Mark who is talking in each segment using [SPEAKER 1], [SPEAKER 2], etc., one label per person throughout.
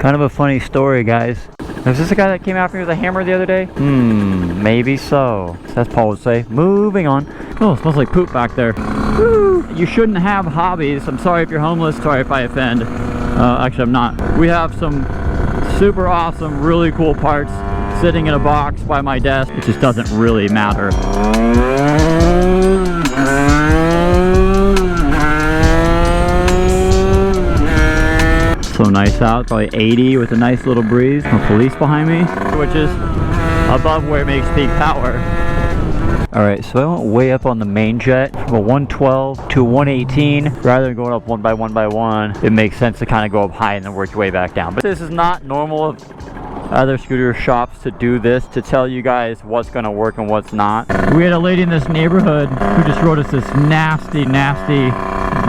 [SPEAKER 1] Kind of a funny story, guys. Was this the guy that came after me with a hammer the other day? Maybe so. As Paul would say. Moving on. Oh, it smells like poop back there. Woo! You shouldn't have hobbies. I'm sorry if you're homeless. Sorry if I offend. Actually, I'm not. We have some super awesome, really cool parts sitting in a box by my desk. It just doesn't really matter. So nice out, probably 80 with a nice little breeze. No police behind me, which is above where it makes peak power. Alright, so I went way up on the main jet from a 112 to a 118. Rather than going up one by one, it makes sense to kind of go up high and then work your way back down. But this is not normal of other scooter shops to do this, to tell you guys what's going to work and what's not. We had a lady in this neighborhood who just wrote us this nasty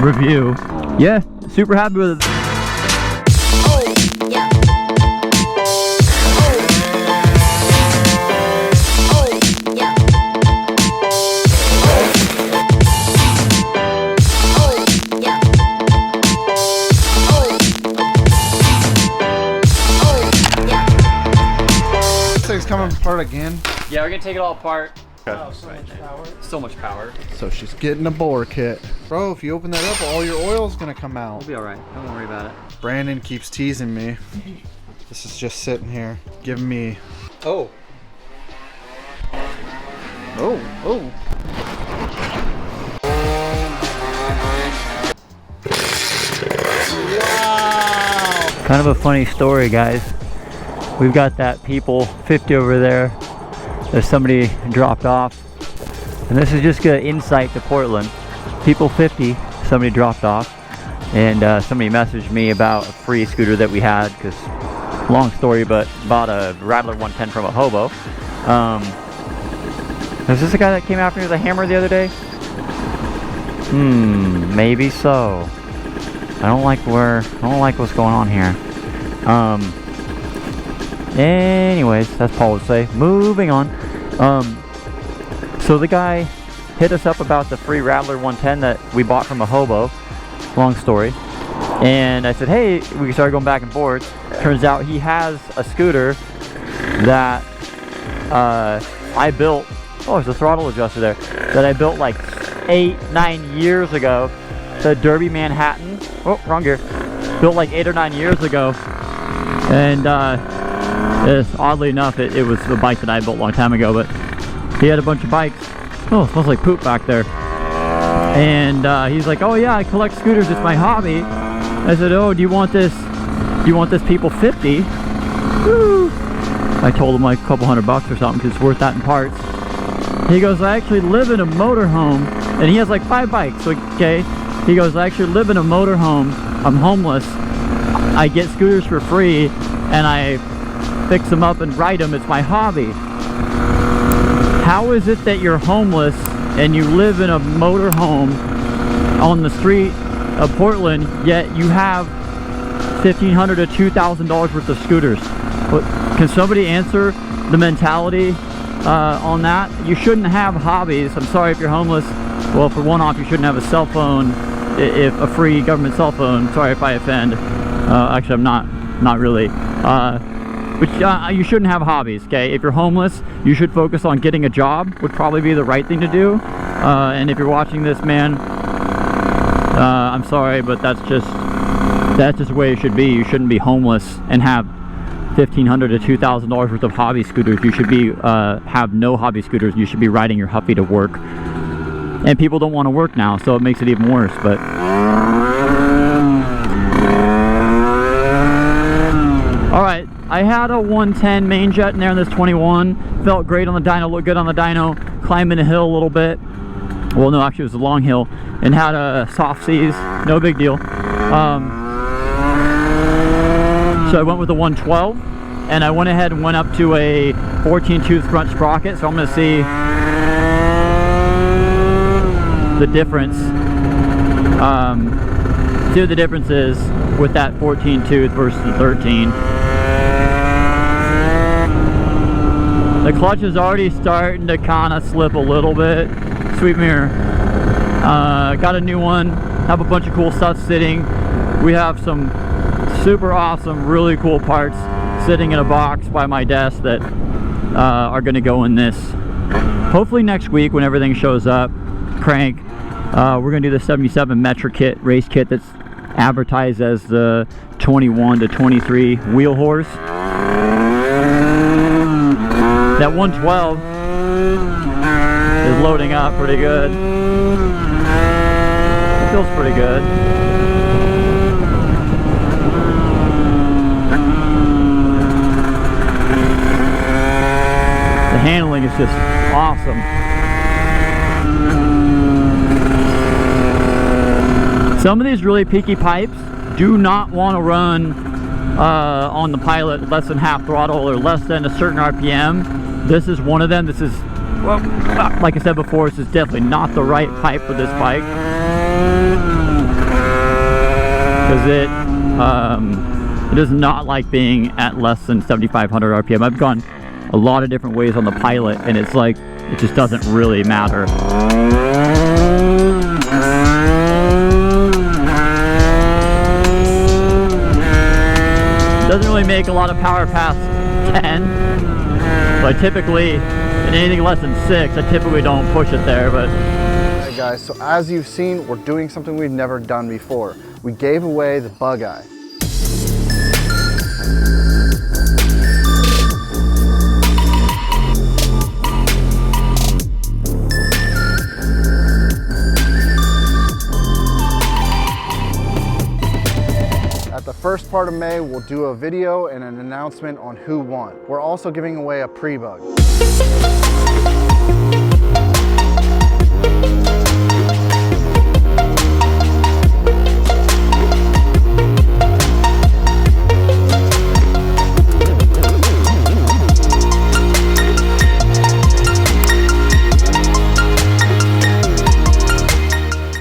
[SPEAKER 1] review. Yeah, super happy with it.
[SPEAKER 2] Coming apart again.
[SPEAKER 1] Yeah, we're gonna take it all apart.
[SPEAKER 2] Okay.
[SPEAKER 1] Oh, so much power.
[SPEAKER 2] So she's getting a bore kit. Bro, if you open that up, all your oil's gonna come out.
[SPEAKER 1] We'll be alright. Don't worry about it.
[SPEAKER 2] Brandon keeps teasing me. This is just sitting here, giving me... Oh.
[SPEAKER 1] Wow! Kind of a funny story, guys. We've got that people 50 over there that somebody dropped off. And this is just an insight to Portland. People 50, somebody dropped off. And somebody messaged me about a free scooter that we had, because long story, but bought a Rattler 110 from a hobo. Was this the guy that came after me with a hammer the other day? Maybe so. I don't like what's going on here. Anyways, as Paul would say, moving on. So the guy hit us up about the free Rattler 110 that we bought from a hobo. Long story. And I said, hey, we started going back and forth. Turns out he has a scooter that I built. Oh, there's a throttle adjuster there. That I built like 8-9 years ago. The Derby Manhattan. Oh, wrong gear. Built like 8 or 9 years ago. And oddly enough, it was a bike that I built a long time ago, but he had a bunch of bikes. Oh, it smells like poop back there. And he's like, oh yeah, I collect scooters, it's my hobby. I said, oh, do you want this people 50? Woo! I told him like a couple $100 or something, because it's worth that in parts. He goes, I actually live in a motorhome, and he has like 5 bikes, okay? He goes, I actually live in a motorhome, I'm homeless, I get scooters for free, and I fix them up and ride them, it's my hobby. How is it that you're homeless and you live in a motorhome on the street of Portland, yet you have $1,500 to $2,000 worth of scooters? Can somebody answer the mentality on that? You shouldn't have hobbies. I'm sorry if you're homeless. Well, for one off, you shouldn't have a cell phone, if a free government cell phone. Sorry if I offend. Actually, I'm not really. But you shouldn't have hobbies, okay? If you're homeless, you should focus on getting a job, would probably be the right thing to do. And if you're watching this, man, I'm sorry, but that's just the way it should be. You shouldn't be homeless and have $1,500 to $2,000 worth of hobby scooters. You should be have no hobby scooters. You should be riding your Huffy to work. And people don't want to work now, so it makes it even worse. But all right, I had a 110 main jet in there in this 21. Felt great on the dyno, looked good on the dyno. Climbing a hill a little bit. Well, no, actually it was a long hill. And had a soft seas, no big deal. So I went with the 112, and I went ahead and went up to a 14-tooth front sprocket. So I'm going to see the difference. See what the difference is with that 14-tooth versus the 13. The clutch is already starting to kind of slip a little bit. Sweep mirror. Got a new one. Have a bunch of cool stuff sitting. We have some super awesome, really cool parts sitting in a box by my desk that are going to go in this. Hopefully next week when everything shows up, crank. We're going to do the 77 Metric kit, race kit that's advertised as the 21 to 23 wheel horse. That 112 is loading up pretty good. It feels pretty good. The handling is just awesome. Some of these really peaky pipes do not want to run on the Pilot less than half throttle or less than a certain RPM. This is one of them. This is, well, like I said before, this is definitely not the right pipe for this bike. Because it does not like being at less than 7,500 RPM. I've gone a lot of different ways on the Pilot, and it's like, it just doesn't really matter. Doesn't really make a lot of power past 10, but typically in anything less than 6, I typically don't push it there. But
[SPEAKER 2] hey guys, so as you've seen, we're doing something we've never done before. We gave away the Bug Eye. The first part of May, we'll do a video and an announcement on who won. We're also giving away a pre-bug.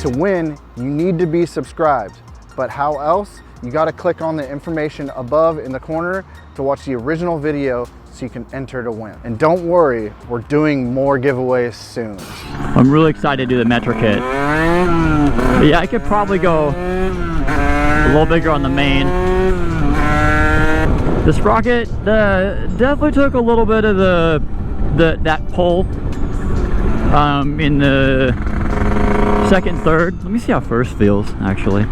[SPEAKER 2] To win, you need to be subscribed. But how else? You got to click on the information above in the corner to watch the original video so you can enter to win. And don't worry, we're doing more giveaways soon.
[SPEAKER 1] I'm really excited to do the Metric kit. But yeah, I could probably go a little bigger on the main. The sprocket definitely took a little bit of that pull in the second, third. Let me see how first feels actually.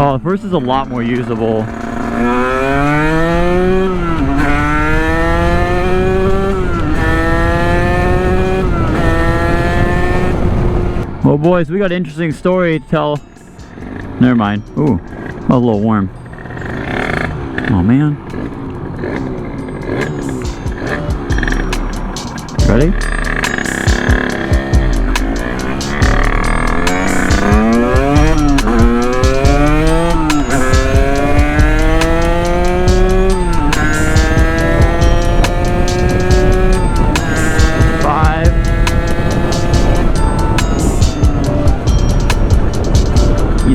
[SPEAKER 1] Oh, the first is a lot more usable. Well, boys, we got an interesting story to tell. Never mind. Ooh, a little warm. Oh, man. Ready?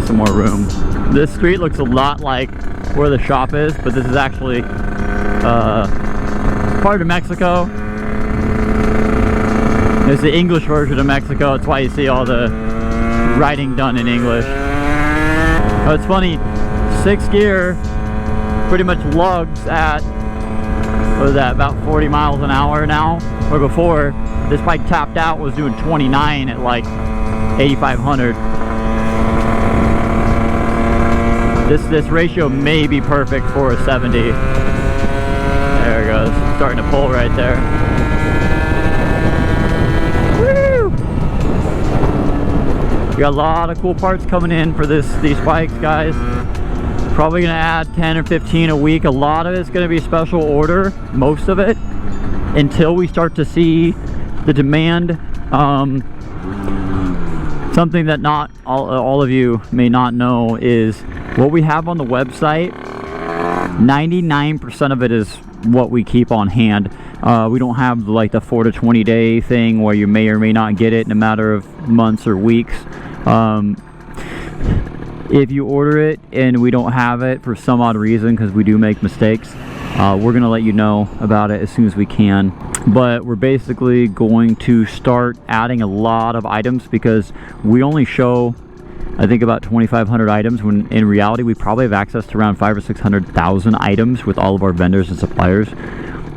[SPEAKER 1] Some more room. This street looks a lot like where the shop is, but this is actually part of Mexico. It's the English version of Mexico. That's why you see all the writing done in English. Oh, it's funny, 6th gear pretty much lugs at, what is that, about 40 miles an hour now? Or before, this bike tapped out was doing 29 at like 8,500. This ratio may be perfect for a 70. There it goes, starting to pull right there. Woo! We got a lot of cool parts coming in for these bikes, guys. Probably gonna add 10 or 15 a week. A lot of it's gonna be special order, most of it, until we start to see the demand. Something that not all of you may not know is what we have on the website. 99% of it is what we keep on hand. We don't have like the 4 to 20 day thing where you may or may not get it in a matter of months or weeks. If you order it and we don't have it for some odd reason, because we do make mistakes, we're gonna let you know about it as soon as we can. But we're basically going to start adding a lot of items because we only show I think about 2,500 items, when in reality we probably have access to around 500,000 or 600,000 items with all of our vendors and suppliers.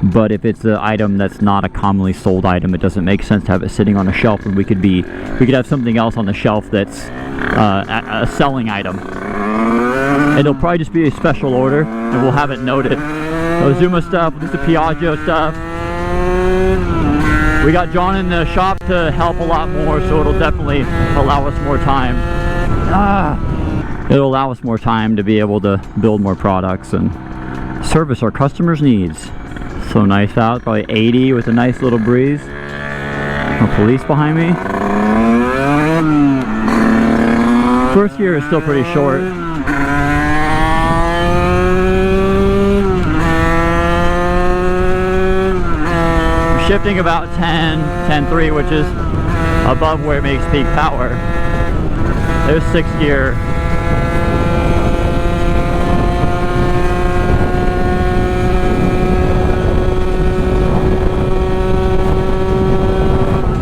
[SPEAKER 1] But if it's an item that's not a commonly sold item, it doesn't make sense to have it sitting on a shelf, and we could have something else on the shelf that's a selling item. It'll probably just be a special order, and we'll have it noted. So Zuma stuff, this is the Piaggio stuff. We got John in the shop to help a lot more, so it'll definitely allow us more time. It'll allow us more time to be able to build more products and service our customers' needs. So nice out, probably 80 with a nice little breeze. No police behind me. First gear is still pretty short. I'm shifting about 10.3, which is above where it makes peak power. There's 6th gear.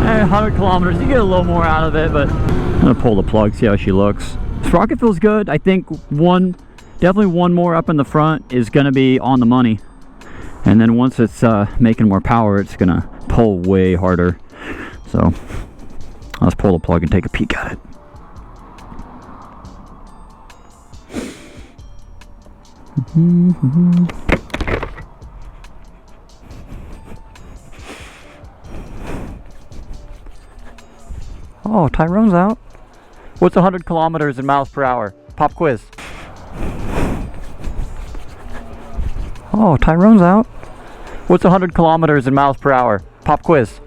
[SPEAKER 1] And 100 kilometers, you get a little more out of it, but I'm gonna pull the plug, see how she looks. Sprocket feels good. I think definitely one more up in the front is gonna be on the money. And then once it's making more power, it's gonna pull way harder. So let's pull the plug and take a peek at it. Oh, Tyrone's out. What's 100 kilometers in miles per hour? Pop quiz. Oh, Tyrone's out. What's 100 kilometers in miles per hour? Pop quiz.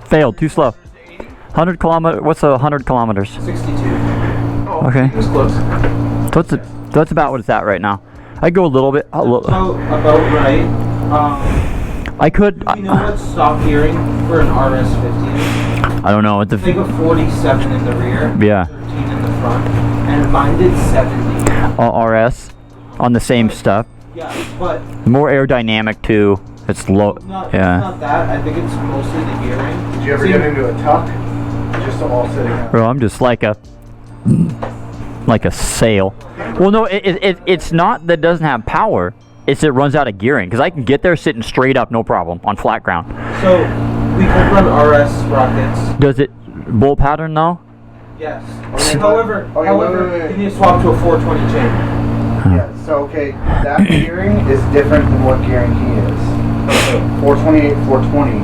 [SPEAKER 1] Failed, too slow. 100 kilometers, what's 100 kilometers?
[SPEAKER 3] 62. Oh,
[SPEAKER 1] okay.
[SPEAKER 3] It was close.
[SPEAKER 1] So that's about what it's at right now. I go a little bit.
[SPEAKER 3] About right.
[SPEAKER 1] I could.
[SPEAKER 3] Do you know what stock gearing for an RS50 is?
[SPEAKER 1] I don't know. It's
[SPEAKER 3] Think of 47 in the rear.
[SPEAKER 1] Yeah.
[SPEAKER 3] 13 in the front, and mine did 70.
[SPEAKER 1] RS on the same stuff.
[SPEAKER 3] Yeah, but
[SPEAKER 1] More aerodynamic too. It's low.
[SPEAKER 3] not,
[SPEAKER 1] Yeah.
[SPEAKER 3] it's not that. I think it's mostly the gearing.
[SPEAKER 2] Did you ever get into a tuck? Just all sitting out.
[SPEAKER 1] Bro, I'm just like a sail. Well, no, it's not that it doesn't have power. It's that it runs out of gearing, because I can get there sitting straight up, no problem, on flat ground.
[SPEAKER 3] So we could run RS sprockets.
[SPEAKER 1] Does it bolt pattern though?
[SPEAKER 3] Yes.
[SPEAKER 2] Okay,
[SPEAKER 3] However,
[SPEAKER 2] wait.
[SPEAKER 3] you need to swap to a 420 chain.
[SPEAKER 2] Yeah, so okay, that gearing is different than what gearing he is. 428, 420.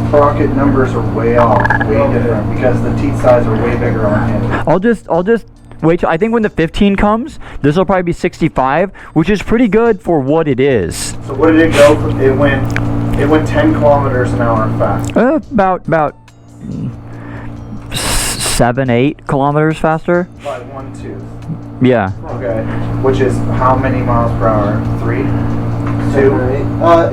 [SPEAKER 2] Sprocket numbers are way off, way different, because the teeth size are way bigger on him.
[SPEAKER 1] I'll just wait till, I think when the 15 comes, this will probably be 65, which is pretty good for what it is.
[SPEAKER 2] So what did it go from? It went 10 kilometers an hour fast.
[SPEAKER 1] About 7-8 kilometers faster.
[SPEAKER 2] By 1 tooth.
[SPEAKER 1] Yeah.
[SPEAKER 2] Okay. Which is how many miles per hour? 3? 2?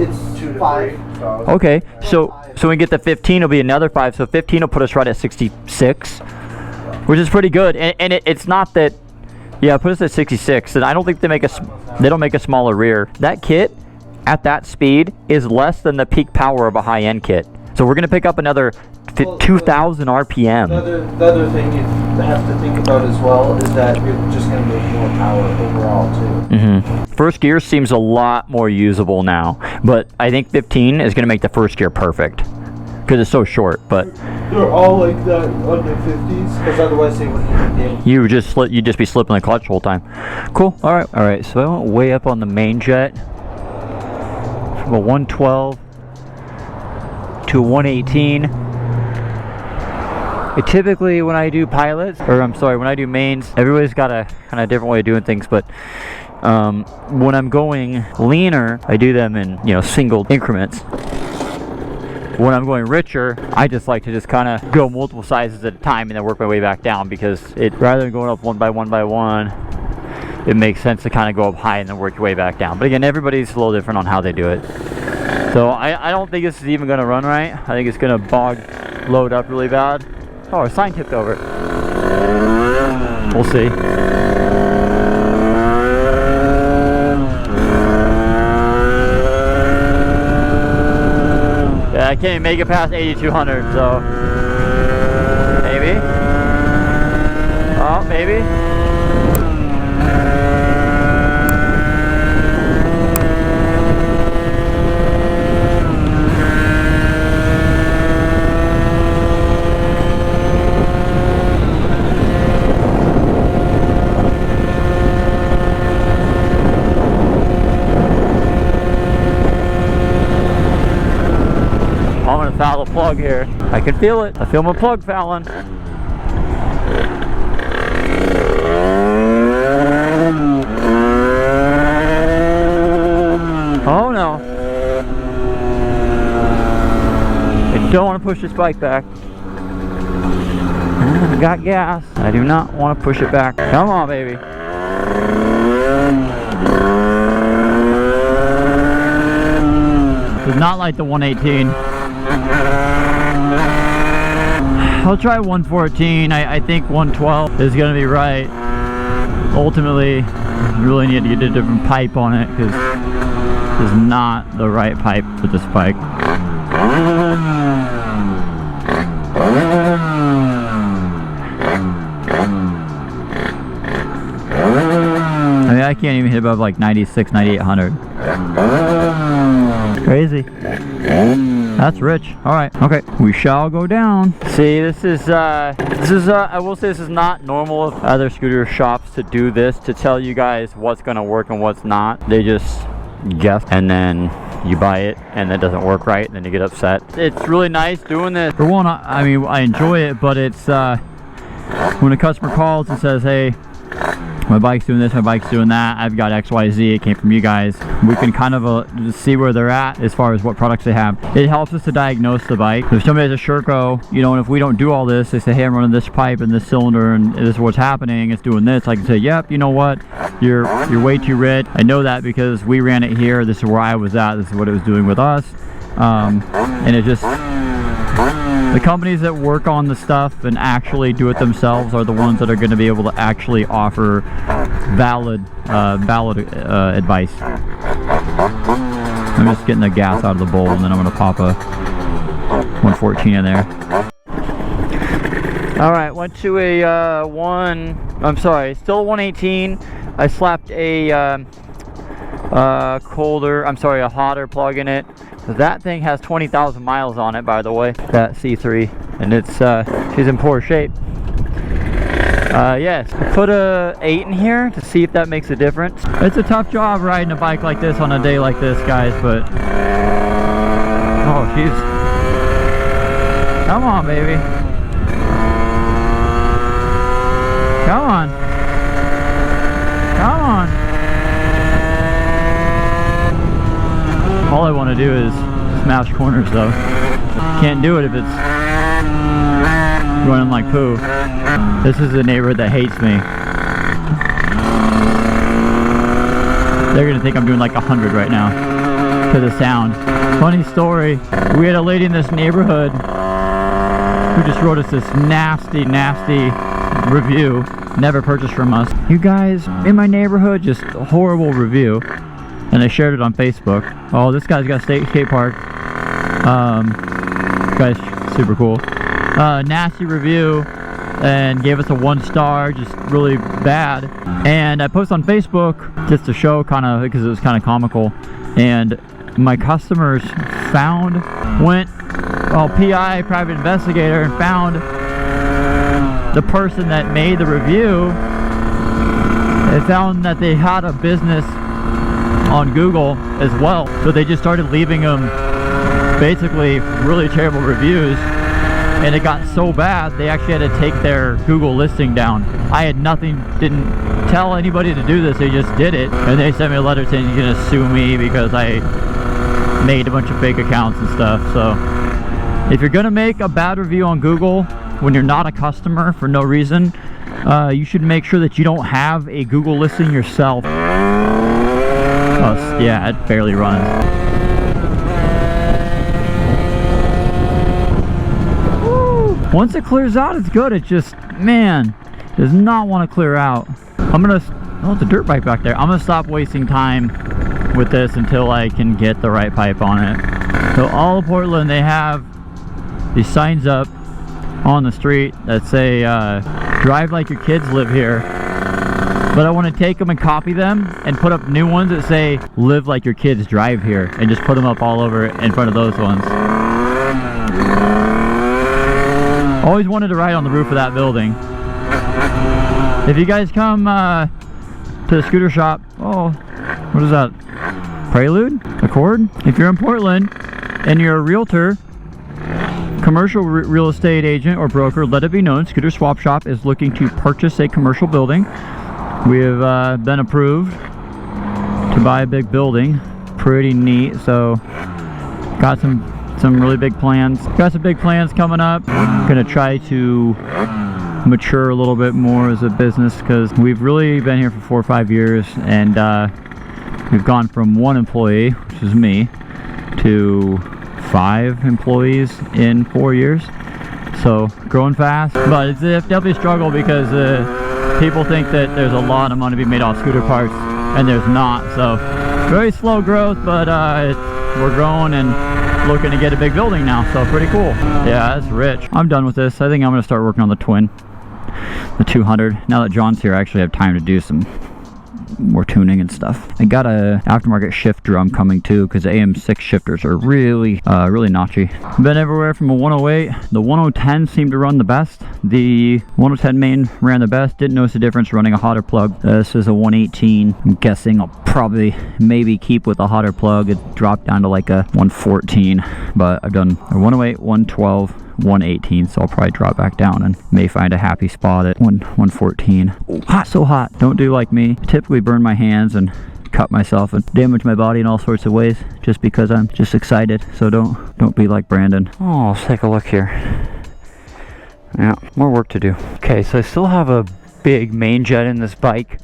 [SPEAKER 3] It's
[SPEAKER 2] 2 to
[SPEAKER 3] 5.
[SPEAKER 2] 3. So
[SPEAKER 1] Okay, so when we get the 15, it'll be another 5, so 15 will put us right at 66, which is pretty good. And it's not that, yeah, put us at 66. And I don't think they don't make a smaller rear. That kit at that speed is less than the peak power of a high-end kit. So we're gonna pick up another 2,000 RPM.
[SPEAKER 3] The other thing you have to think about as well is that you're just going to make more power overall too.
[SPEAKER 1] First gear seems a lot more usable now, but I think 15 is gonna make the first gear perfect because it's so short. But
[SPEAKER 3] They're all like that on the 50s, because otherwise they wouldn't even be able to.
[SPEAKER 1] you'd just be slipping the clutch the whole time. Cool. All right. So I went way up on the main jet from a 112 to a 118. Typically when I do pilots, when I do mains, everybody's got a kind of different way of doing things, but when I'm going leaner, I do them in single increments. When I'm going richer, I just like to just kind of go multiple sizes at a time and then work my way back down, because rather than going up one by one, it makes sense to kind of go up high and then work your way back down. But again, everybody's a little different on how they do it. So I don't think this is even going to run right. I think it's going to load up really bad. Oh, our sign tipped over. We'll see. Yeah, I can't even make it past 8,200, so maybe. Oh, baby. I'm gonna foul the plug here. I can feel it. I feel my plug fouling. Oh no. I don't want to push this bike back. I got gas. I do not want to push it back. Come on, baby. It's not like the 118. I'll try 114. I think 112 is going to be right. Ultimately, you really need to get a different pipe on it because this is not the right pipe for this bike. I mean, I can't even hit above like 96, 9800. Crazy. That's rich. All right. Okay. We shall go down. See, this is I will say this is not normal of other scooter shops to do this, to tell you guys what's going to work and what's not. They just guess and then you buy it and it doesn't work right and then you get upset. It's really nice doing this. For one, I mean, I enjoy it, but it's when a customer calls and says, hey, my bike's doing this, my bike's doing that, I've got XYZ, it came from you guys. We can kind of see where they're at as far as what products they have. It helps us to diagnose the bike. If somebody has a Sherco, you know, and if we don't do all this, they say, hey, I'm running this pipe and this cylinder and this is what's happening, it's doing this. I can say, yep, you know what, you're way too rich. I know that because we ran it here, this is where I was at, this is what it was doing with us. And it just, the companies that work on the stuff and actually do it themselves are the ones that are going to be able to actually offer valid advice. I'm just getting the gas out of the bowl and then I'm going to pop a 114 in there. Alright, went to a still a 118. I slapped a a hotter plug in it. That thing has 20,000 miles on it, by the way, that C3, and it's she's in poor shape. Yes, I put a 8 in here to see if that makes a difference. It's a tough job riding a bike like this on a day like this, guys, but oh jeez, come on, baby, come on, come on. All I want to do is smash corners though. Can't do it if it's running like poo. This is a neighborhood that hates me. They're gonna think I'm doing like 100 right now to the sound. Funny story, we had a lady in this neighborhood who just wrote us this nasty review. Never purchased from us. You guys in my neighborhood, just a horrible review. And I shared it on Facebook. Oh, this guy's got a skate park. Guy's super cool. Nasty review, and gave us a 1 star, just really bad. And I posted on Facebook just to show, kind of, because it was kind of comical. And my customers went PI, private investigator, and found the person that made the review. They found that they had a business on Google as well, so they just started leaving them basically really terrible reviews, and it got so bad they actually had to take their Google listing down. I had nothing, didn't tell anybody to do this, they just did it, and they sent me a letter saying you're gonna sue me because I made a bunch of fake accounts and stuff. So if you're gonna make a bad review on Google when you're not a customer for no reason, you should make sure that you don't have a Google listing yourself. Oh, yeah, it barely runs. Woo! Once it clears out, it's good. It just, man, does not want to clear out. Oh, it's a dirt bike back there. I'm gonna stop wasting time with this until I can get the right pipe on it. So all of Portland, they have these signs up on the street that say drive like your kids live here. But I want to take them and copy them and put up new ones that say live like your kids drive here, and just put them up all over in front of those ones. Always wanted to ride on the roof of that building. If you guys come to the scooter shop, oh, what is that? Prelude? Accord? If you're in Portland and you're a realtor, commercial real estate agent or broker, let it be known Scooterswapshop is looking to purchase a commercial building. We have been approved to buy a big building. Pretty neat. So got some really big plans. Got some big plans coming up. Gonna try to mature a little bit more as a business, because we've really been here for 4 or 5 years, and we've gone from 1 employee, which is me, to 5 employees in 4 years. So growing fast, but it's definitely a struggle because people think that there's a lot of money to be made off scooter parts, and there's not. So very slow growth, but we're growing and looking to get a big building now, so pretty cool. Yeah, that's rich. I'm done with this. I think I'm gonna start working on the twin, the 200. Now that John's here, I actually have time to do some more tuning and stuff. I got a aftermarket shift drum coming too, because the AM6 shifters are really notchy. Been everywhere from a 108. The 1010 seemed to run the best. The 1010 main ran the best. Didn't notice a difference running a hotter plug. This is a 118. I'm guessing I'll probably maybe keep with a hotter plug. It dropped down to like a 114, but I've done a 108, 112, 118, so I'll probably drop back down and may find a happy spot at 114. Oh, hot, so hot. Don't do like me. I typically burn my hands and cut myself and damage my body in all sorts of ways just because I'm just excited. So don't be like Brandon. Oh, let's take a look here. Yeah, more work to do. Okay, so I still have a big main jet in this bike,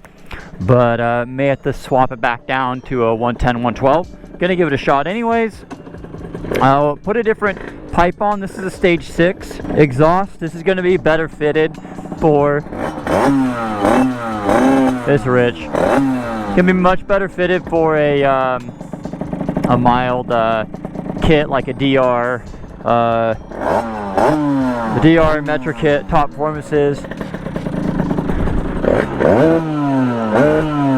[SPEAKER 1] but may have to swap it back down to a 110, 112. Gonna give it a shot anyways. I'll put a different pipe on. This is a stage 6 exhaust. This is going to be better fitted for this rich. Can be much better fitted for a mild kit like a DR, the DR Metro kit, top performances.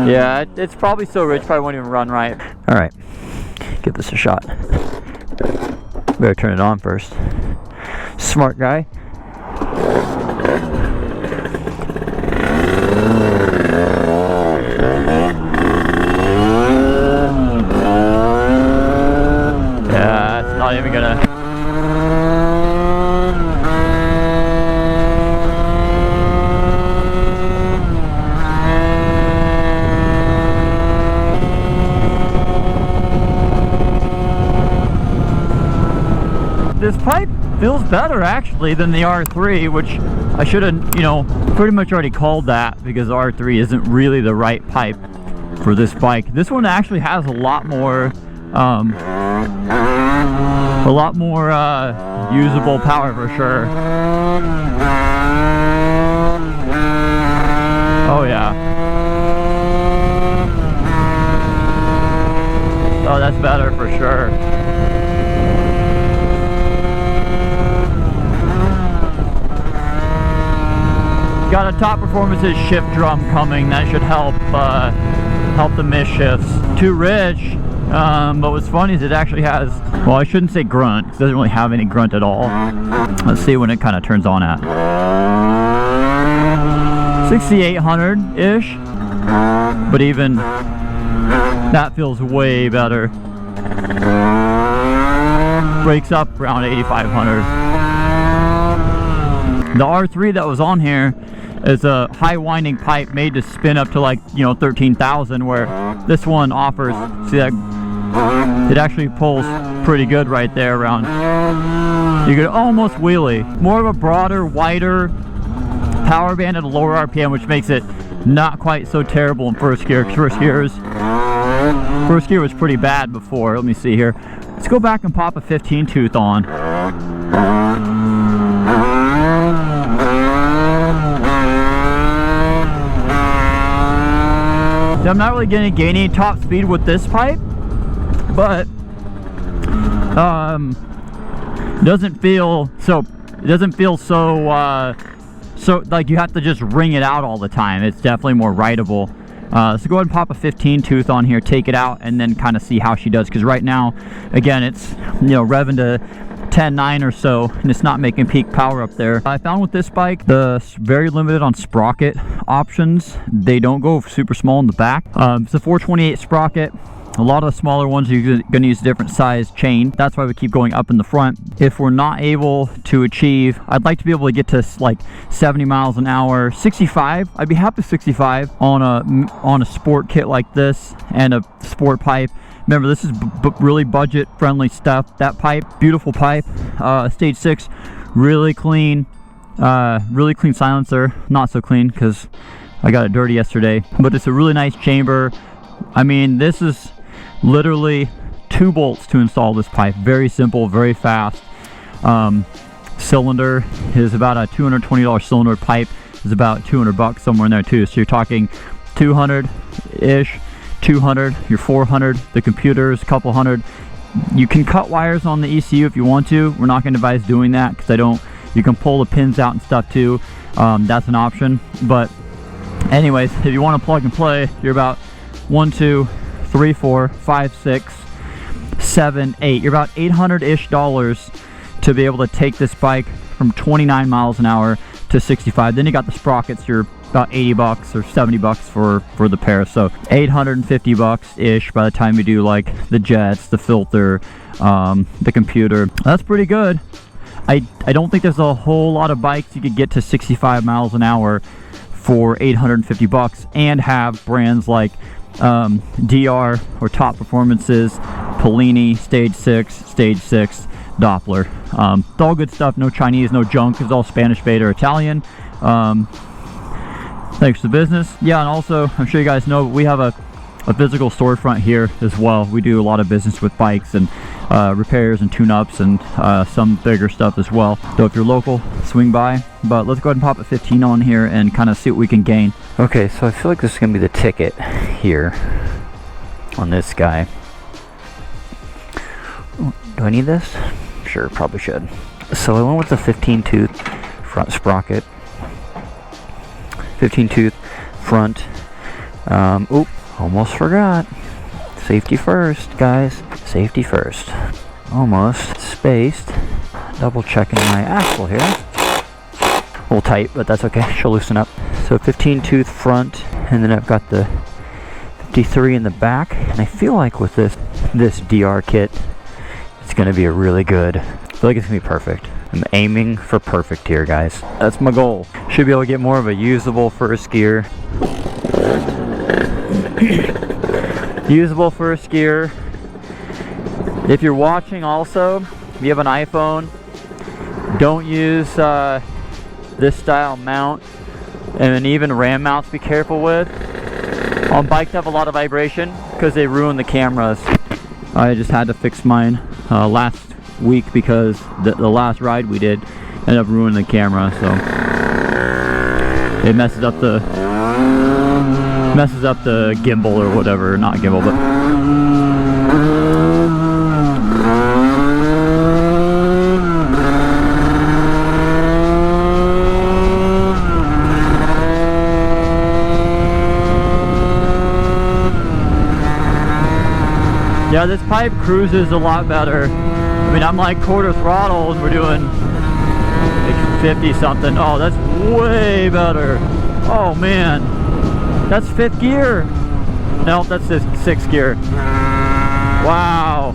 [SPEAKER 1] Yeah, it's probably so rich, probably won't even run right. All right, give this a shot. Better turn it on first. Smart guy. Yeah, it's not even gonna. This pipe feels better actually than the R3, which I should have, pretty much already called that, because the R3 isn't really the right pipe for this bike. This one actually has a lot more usable power for sure. Oh yeah. Oh, that's better for sure. Got a top performances shift drum coming. That should help help the miss shifts. Too rich, but what's funny is it actually has, well, I shouldn't say grunt, because it doesn't really have any grunt at all. Let's see when it kind of turns on at 6,800-ish, but even that feels way better. Breaks up around 8,500. The R3 that was on here is a high winding pipe made to spin up to like 13,000, where this one offers, see that, it actually pulls pretty good right there around, you could almost wheelie. More of a broader, wider power band at a lower RPM, which makes it not quite so terrible in first gear. First gear was pretty bad before. Let me see here. Let's go back and pop a 15 tooth on. I'm not really going to gain any top speed with this pipe, but it doesn't feel so So like you have to just wring it out all the time. It's definitely more rideable. So go ahead and pop a 15 tooth on here, take it out, and then kind of see how she does. Because right now, again, it's, you know, revving to 10.9 or so, and it's not making peak power up there. I found with this bike, the very limited on sprocket options. They don't go super small in the back. It's a 428 sprocket. A lot of the smaller ones, you're going to use a different size chain. That's why we keep going up in the front. If we're not able to achieve, I'd like to be able to get to like 70 miles an hour, 65. I'd be happy with 65 on a sport kit like this and a sport pipe. Remember, this is really budget friendly stuff. That pipe, beautiful pipe, stage 6, really clean silencer. Not so clean because I got it dirty yesterday, but it's a really nice chamber. I mean, this is literally 2 bolts to install this pipe. Very simple, very fast. Cylinder is about a $220 cylinder. Pipe is about 200 bucks, somewhere in there too. So you're talking 200-ish, 200, you're 400. The computer is a couple hundred. You can cut wires on the ECU if you want to. We're not going to advise doing that because you can pull the pins out and stuff too. That's an option. But anyways, if you want to plug and play, you're about 1, 2, 3, 4, 5, 6, 7, 8. You're about $800-ish to be able to take this bike from 29 miles an hour to 65. Then you got the sprockets. You're about 80 bucks or 70 bucks for the pair. So 850 bucks ish by the time you do like the jets, the filter, the computer. That's pretty good. I don't think there's a whole lot of bikes you could get to 65 miles an hour for 850 bucks and have brands like DR or Top Performances, Polini, Stage 6, Doppler. It's all good stuff, no Chinese, no junk. It's all Spanish made or Italian. Thanks to business. Yeah, and also, I'm sure you guys know, but we have a physical storefront here as well. We do a lot of business with bikes and repairs and tune-ups and some bigger stuff as well. So if you're local, swing by. But let's go ahead and pop a 15 on here and kind of see what we can gain. Okay, so I feel like this is going to be the ticket here on this guy. Do I need this? Sure, probably should. So I went with the 15 tooth front sprocket. 15 tooth front. Oop, almost forgot. Safety first, guys. Safety first. Almost spaced. Double checking my axle here. A little tight, but that's okay. She'll loosen up. So 15 tooth front, and then I've got the 53 in the back. And I feel like with this DR kit, it's gonna be a really good. I feel like it's gonna be perfect. I'm aiming for perfect here, guys. That's my goal. Should be able to get more of a usable first gear. Usable first gear. If you're watching also, if you have an iPhone, don't use this style mount, and even RAM mounts be careful with. On bikes have a lot of vibration because they ruin the cameras. I just had to fix mine last week because the last ride we did ended up ruining the camera, so it messes up the gimbal or whatever. Not gimbal, but yeah, this pipe cruises a lot better. I mean, I'm like quarter throttle and we're doing like 50 something. Oh, that's way better. Oh man, that's 5th gear. No, that's 6th gear. Wow.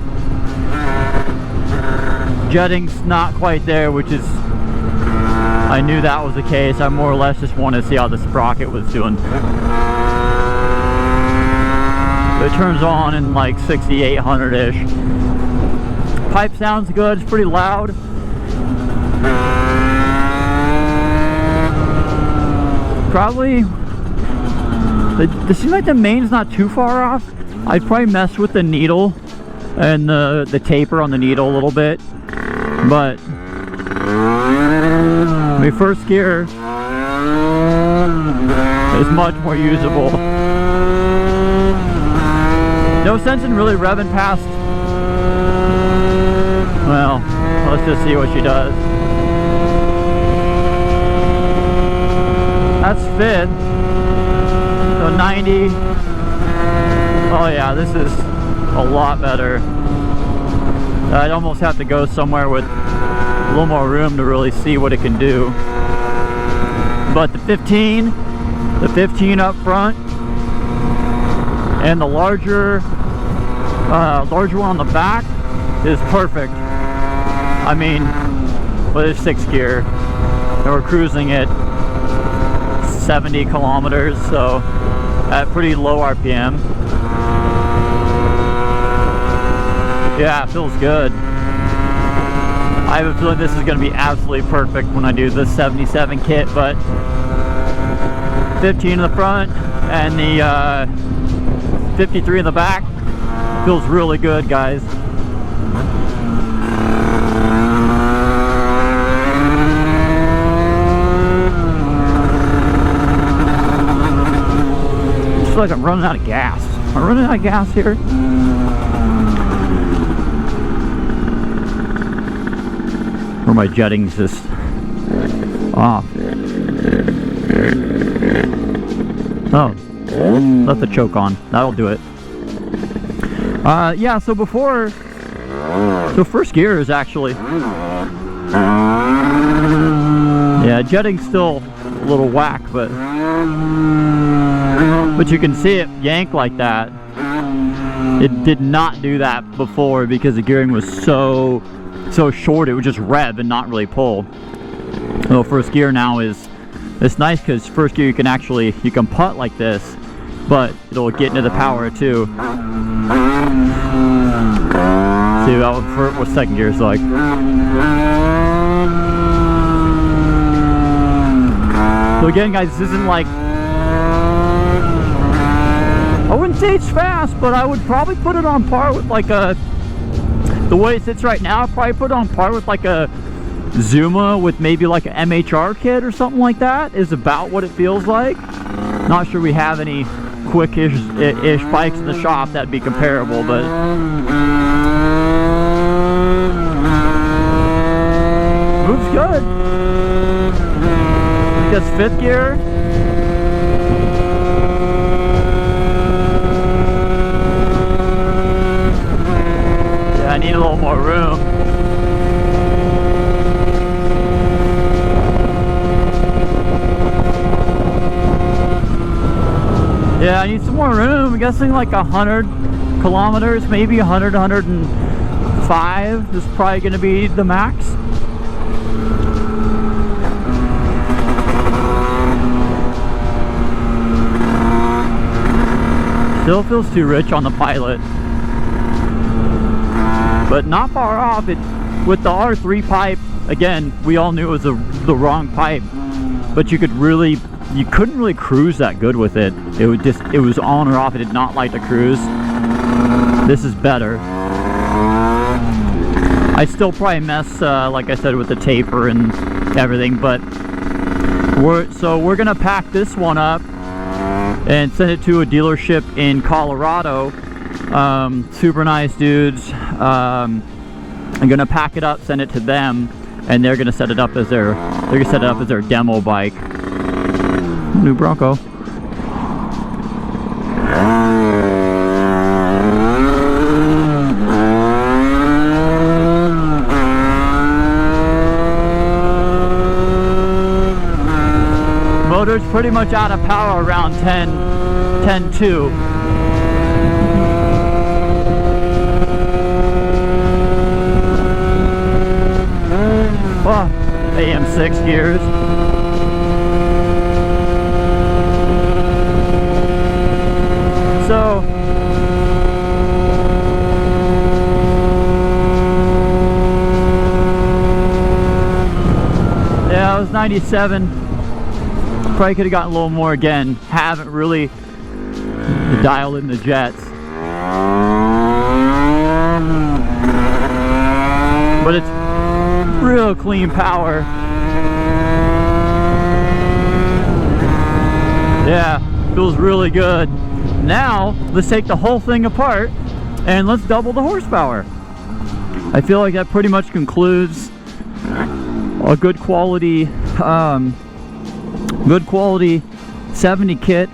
[SPEAKER 1] Jetting's not quite there, which is, I knew that was the case. I more or less just wanted to see how the sprocket was doing. It turns on in like 6,800-ish. Pipe sounds good, it's pretty loud. Probably, it seems like the main's not too far off. I'd probably mess with the needle and the taper on the needle a little bit. But, my first gear is much more usable. No sense in really revving past. Well, let's just see what she does. That's fifth. So 90. Oh yeah, this is a lot better. I'd almost have to go somewhere with a little more room to really see what it can do. But the 15 up front, and the larger one on the back is perfect. I mean, well, it's 6th gear, and we're cruising at 70 kilometers, so at pretty low RPM. Yeah, it feels good. I have a feeling this is going to be absolutely perfect when I do the 77 kit, but 15 in the front and the 53 in the back feels really good, guys. I feel like I'm running out of gas. Am I running out of gas here? Or my jetting's just off. Oh, let the choke on. That'll do it. Yeah, so first gear is actually, yeah, jetting's still a little whack, but you can see it yank like that. It did not do that before because the gearing was so short. It would just rev and not really pull. So first gear now it's nice because first gear you can putt like this, but it'll get into the power too. See what second gear is like. So again, guys, this isn't like, I wouldn't say it's fast, but I would probably put it on par with like the way it sits right now. I'd probably put it on par with like a Zuma with maybe like an MHR kit or something like that, is about what it feels like. Not sure we have any quick-ish bikes in the shop that'd be comparable, but moves good. I think that's 5th gear. Yeah, I need a little more room. Yeah, I need some more room. I'm guessing like 100 kilometers, maybe 100, 105 is probably going to be the max. Still feels too rich on the Pilot, but not far off. It with the R3 pipe. Again, we all knew it was the wrong pipe, but you couldn't really cruise that good with it. It was on or off. It did not like to cruise. This is better. I still probably mess, like I said, with the taper and everything, but we're gonna pack this one up and send it to a dealership in Colorado. Super nice dudes. I'm gonna pack it up, send it to them, and they're gonna set it up as their demo bike. New Bronco. Motor's pretty much out of power around 10.2. Oh, AM6 gears. So yeah, it was 97. Probably could have gotten a little more again. Haven't really dialed in the jets. But it's real clean power. Yeah, feels really good. Now, let's take the whole thing apart and let's double the horsepower. I feel like that pretty much concludes a good quality good quality 70 kit.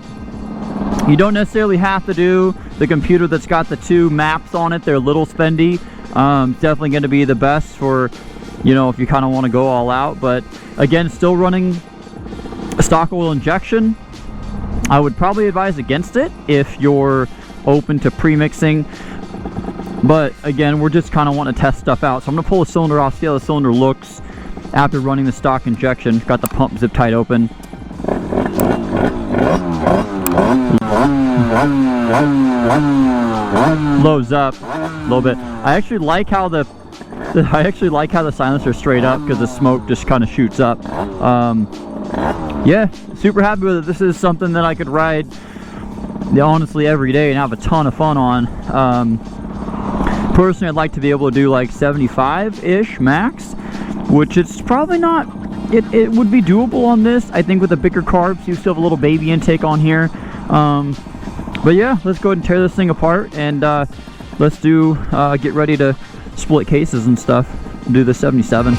[SPEAKER 1] You don't necessarily have to do the computer that's got the 2 maps on it. They're a little spendy. Definitely going to be the best for, you know, if you kind of want to go all out. But again, still running stock oil injection. I would probably advise against it if you're open to pre-mixing. But again, we're just kind of wanting to test stuff out. So I'm going to pull the cylinder off, see how the cylinder looks after running the stock injection. Got the pump zip tied open. Loads up a little bit. I actually like how the silencer's straight up because the smoke just kind of shoots up. Yeah, super happy with it. This is something that I could ride, honestly, every day and have a ton of fun on. Personally, I'd like to be able to do like 75-ish max, which it's probably not. It would be doable on this. I think with the bigger carbs, you still have a little baby intake on here. But yeah, let's go ahead and tear this thing apart, and let's get ready to split cases and stuff. Do the 77.